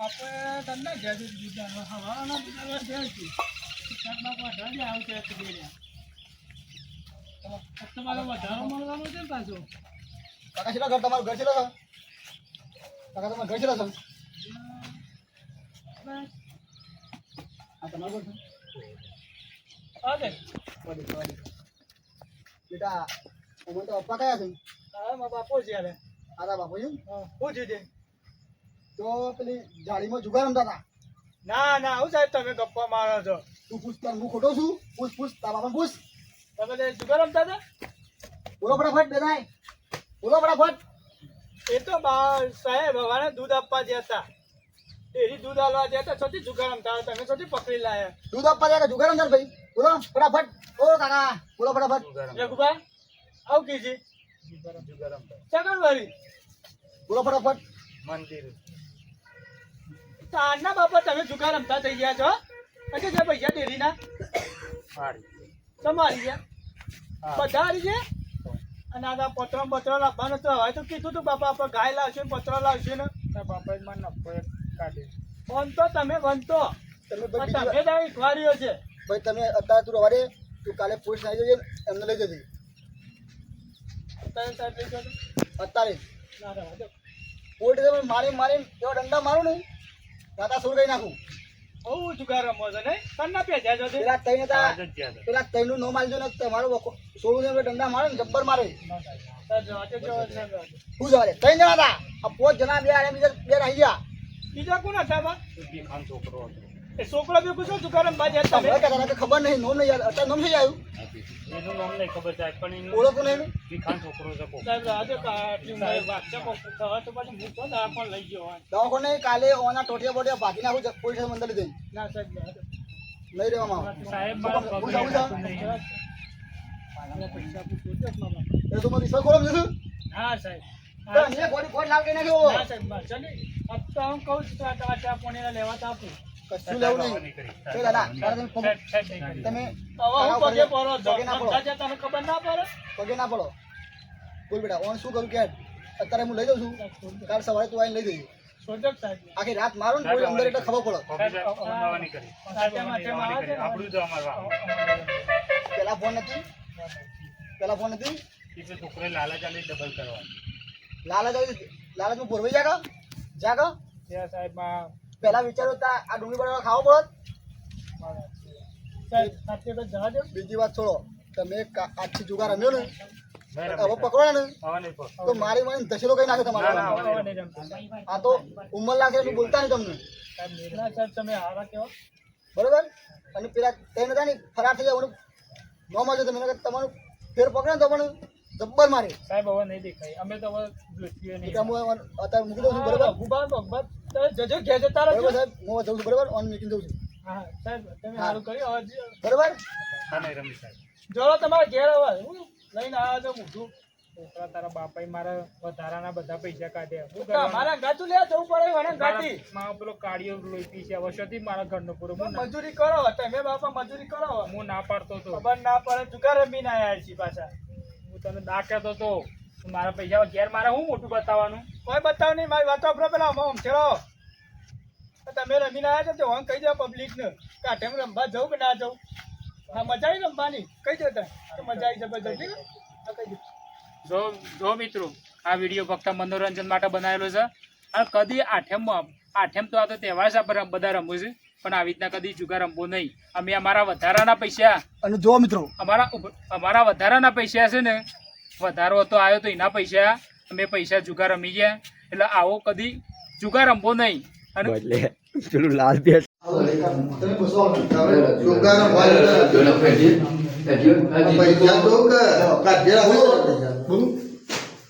આપણે તમને ઘેર દીધા હવાના દીધા ઘેર છે કેટલાક વધારે આવશે તમારે વધારો મળવાનું છે ને પાછું કાકા કેટલા ઘર તમારું ઘર કેટલા કાકા તમારું ઘર કેટલા તમારું ઘર હા બેટા અમે તો અપ્પા કયા છે મારા બાપો છે યાર આરા બાપુ છે પૂછ્યું છે તો પેલી જાળીમાં જુગાર રમતા હતા ના ના આવું સાહેબ તમે ગપ્પા મારો છો તું પૂછ તાર હું ખોટો છું પૂછ તારા બાપા પૂછ તમે જુગાર રમતા હતા બોલો ફટાફટ બેનાય બોલો ફટાફટ એ તો સાહેબ હવાને દૂધ આપવા ગયા હતા ડેરી દૂધ આલવા ગયા હતા છોટી જુગાર રમતા હતા તમે છોટી પકડી લાયા દૂધ આપવા જાય જુગાર રમતા ભાઈ બોલો ફટાફટ ઓ કાકા બોલો ફટાફટ રઘુભાઈ આવું કીધી જુગાર રમતા ચકણવારી બોલો ફટાફટ મંદિર તારના બાપા તમે જુગાર રમતા થઈ ગયા છો એટલે જે પૈસા ડેરીના તમારી ગયા બધા હારી ગયા અને આ પત્રો લાવવાનો તો હવે તો કીધું તું બાપા આપણે ગાય લાવશે ને પત્રો લાવશે ને બાપા મને નફો કાઢે વનતો તમે વનતો તમે તમે ખવારીઓ છે ભાઈ તમે અત્યારે તું રવાડે તું કાલે પોલીસ આવી જજે એમને લઈ જજે અત્યારે પોલીસ મારી એવા દંડા મારું ને દાદા સોળ ગઈ નાખું બહુ જુગાર રમો છો ને કરના પેજા છો પેલા તઈનું નો માલજો ને તમારો સોળું ને દંડા મારે ને જબ્બર મારે શું જવા દે તઈ જણા હતા આ 5 જણા બે રહી ગયા બીજા કોણ હતા બા છોકરો એ છોકરો બી પૂછો જુગાર રમવા જતા તમે ખબર નહીં નોમ નહીં અત્યારે નોમ થઈ આવ્યું એનું નામ નહીં ખબર સાહેબ પણ એનું ઓળખો નહીં વિખાન છોકરો છે સાહેબ આજે સાહેબ વાગશે તો પછી હું તો દવા લઈ ગયો દવાખાને કાલે ઓના ટોટિયા બોટિયા ભાગી નાખું પોલીસ મંદિર લઈ જઈને ના સાહેબ નહીં રહેવામાં સાહેબ પૈસા એ તો મને વિશ્વાસ ખોલો છે હા સાહેબ અહીંયા કોટ લાલ કઈ નાખ્યો ના સાહેબ ચાલે अब तो हम कहूँ चા પાણી લેવા તો આપું કશું લેવું નહીં દાદા તમે પગે પડો તને ખબર ના પડે પગે ના પડો બોલ બેટા ઓન શું કરું કે અત્યારે હું લઈ જાઉં છું કાલ સવારે તું આવીને લઈ જઈએ સોજક સાહેબ આખી રાત મારું ને કોઈ અંદર એટલે ખબર પડે પેલા ફોન નથી છોકરે લાલા ચાલી ડબલ કરવા લાલચ માં ભરવાઈ જાગા સાહેબ પેલા વિચારો આ ડુંગળી બટાકા ખાવો પડે બીજી વાત છોડો તમે આજથી જુગાર રમ્યો ને હવે પકડો ને તો મારી મારી ધસેલો કઈ નાખે તમારે આ તો ઉંમર લાગે એટલે બોલતા નહીં તમને બરોબર અને પેલા તેને હતા ને ફરાર થઈ જાય ન મળે તમે તમારું ફેર પકડે ને તો પણ જબ્બર મારે સાહેબ હવે નહીં દેખાય અમે તો હવે અત્યારે મૂકી દઉં છું બરોબર જજો ઘેર જતા રહો સાહેબ હું જઉં છું બરોબર ઓન મીટિંગ જઉં છું હા સાહેબ તમે સારું કર્યું બરોબર જોડો તમારે ઘેર હવે લઈને આવ્યા છો મોઢું છોકરા તારા બાપાએ મારા વધારાના બધા પૈસા કાઢ્યા મારા ગાતું લે જવું પડે મને ગાતી મારો પેલો કાળિયો લોહી પી છે વર્ષોથી મારા ઘરનો પૂરો મજૂરી કરો તમે બાપા મજૂરી કરો હું ના પાડતો તો ખબર ના પડે જુગાર રમીને આવ્યા છીએ પાછા હું તને દા કહેતો તો મારા પૈસા ઘેર મારે હું મોટું બતાવવાનું કોઈ બતાવ નહીં મારી વાતો આપણે પેલા આમ છેડો તમે રમીને આવ્યા છો તો હું કહી દો પબ્લિક ને કાંઠે રમવા જવું કે ના જવું હા મજા આવી રમવાની કહી દો મજા આવી જબરજસ્ત કહી દો જો મિત્રો આ વિડીયો ફક્ત મનોરંજન માટે બનાવેલો છે અને કદી આઠમ તો આ તો તહેવાર છે બધા રમવું છે પણ આવી રીતના કદી જુગાર રમવો નહીં અમે અમારા વધારાના પૈસા અને જો મિત્રો અમારા વધારાના પૈસા છે ને વધારો હતો આવ્યો તો એના પૈસા અમે પૈસા જુગાર રમી ગયા એટલે આવો કદી જુગાર રમવો નહીં અને પેલું લાલ પેટ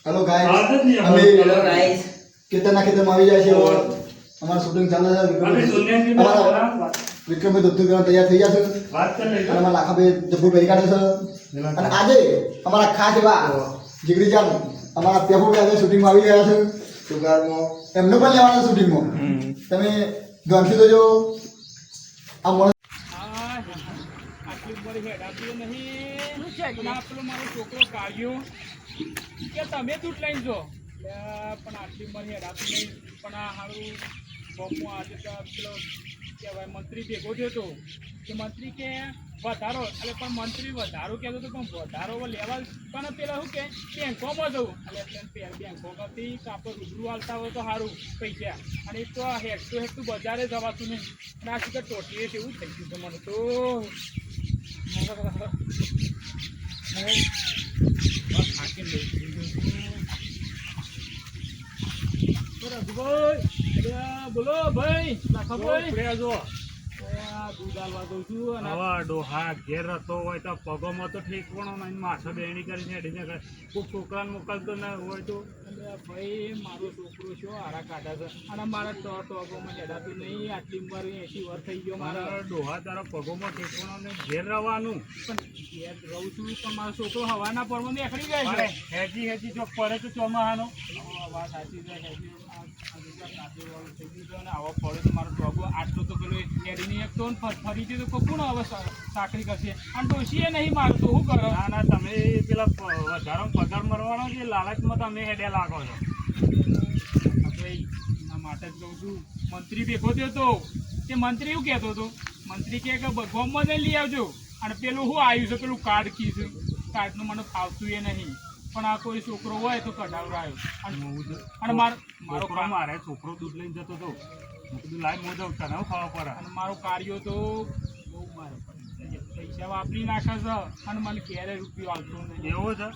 હેલો ગાઈસ ખેતરના ખેતરમાં આવી જાય છે અમારું શૂટિંગ ચાલે છે વિક્રમભાઈ ધોતું કરવા તૈયાર થઈ જશે અને અમારા લાખાભાઈ જબ્બુ પહેરી કાઢે છે અને આજે અમારા ખાસ એવા જીગરી જાન અમારા પેપુભાઈ આજે શૂટિંગમાં આવી ગયા છે જુગારમાં એમને પણ લેવાના શૂટિંગમાં તમે ગમશી તો જો આ આટલી ઉંમર હેડાતી નહીં પેલો મારો છોકરો કાઢ્યો કે તમે દૂધ લઈને જો પણ આટલી ઉંમર હેડાતી નહીં પણ આ સારું ગામમાં આજે તો પેલો કહેવાય મંત્રી ભેગો થયો હતો કે મંત્રી કે વધારો એટલે પણ મંત્રી વધારો કહેતો હતો પણ વધારો લેવા પણ પેલા શું કે બેંકોમાં જવું એટલે બેંકોમાંથી આપણે રૂબરૂ આવતા હોય તો સારું પૈસા અને એક તો હેઠું બજારે જવાતું નહીં અને આ શીખર ટોટીએ એવું થઈ ગયું છે મને તો થાકી લઈ બોલો ભાઈ લાખાભાઈ દૂધ આલવા દઉં છું અને ડોહા ઘેર રહેતો હોય તો પગોમાં તો ઠેકવાનો નહીં માથે બેણી કરીને હેડીને કોઈ છોકરાને મોકલતો ના હોય તો ભાઈ મારો છોકરો છો હારા કાઢા છે અને મારા ટોગોમાં હેડાતું નહીં આટલી ઉંમર 80 વર્ષ થઈ ગયો મારા ડોહા તારા પગોમાં ઠેકવાનો નહીં ઘેર રહેવાનું પણ ઘેર રહું છું પણ મારો છોકરો હવાના પરમાં નીકળી જાય છે હેજી ચોક પડે તો ચોમાહાનો વાત સાચી છે હેજી આવો પડે તો મારો ટોગો આટલો તો પેલો હેડીને એક તો ફરીથી તો કોણ હવે સાકરી કરશે અને ડોશીએ નહીં મારતો શું કરો ના તમે પેલા વધારો પગાર મરવાનો છે લાલચમાં તમે હેડે લાગો છો એના માટે જ કહું છું મંત્રી ભેગો થયો હતો તે મંત્રી એવું કહેતો હતો મંત્રી કહે કે ગામમાં જઈને લઈ આવજો અને પેલું શું આવ્યું છે પેલું કાર્ડ કીધું કાર્ડનું મને ફાવતું એ નહીં પણ આ કોઈ છોકરો હોય તો કઢાવડાયો અને મારો મારે છોકરો દૂધ લઈને જતો હતો કીધું લાઈ મોજ તને ખાવા પડે અને મારો કાર્યો તો બહુ મારે પૈસા વાપરી નાખે છે અને મને ક્યારે રૂપિયો આવતો નહીં એવો છે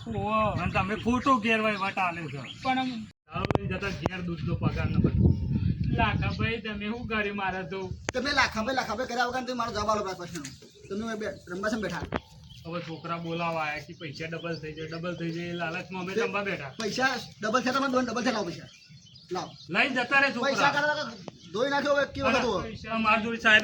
અને તમે ખોટો ગેરવાય વટ આલે છે પણ દારૂ લઈ જતા ઘેર દૂધનો પગાર ન બધું લાખાભાઈ તમે શું કર્યું મારે તો તમે લાખાભાઈ કર્યા વગર મારો જવાબ આલો પ્રશ્ન તમે રમવા છે બેઠા હવે છોકરા બોલાવા આવ્યા કે પૈસા ડબલ થઈ જાય લાલચમાં અમે રમવા બેઠા પૈસા ડબલ થયા તમે ડબલ થયા પૈસા લાવ લઈને જતા રહે પૈસા છોકરા ધોઈ નાખ્યો કેવો હતો માર જોડી સાહેબ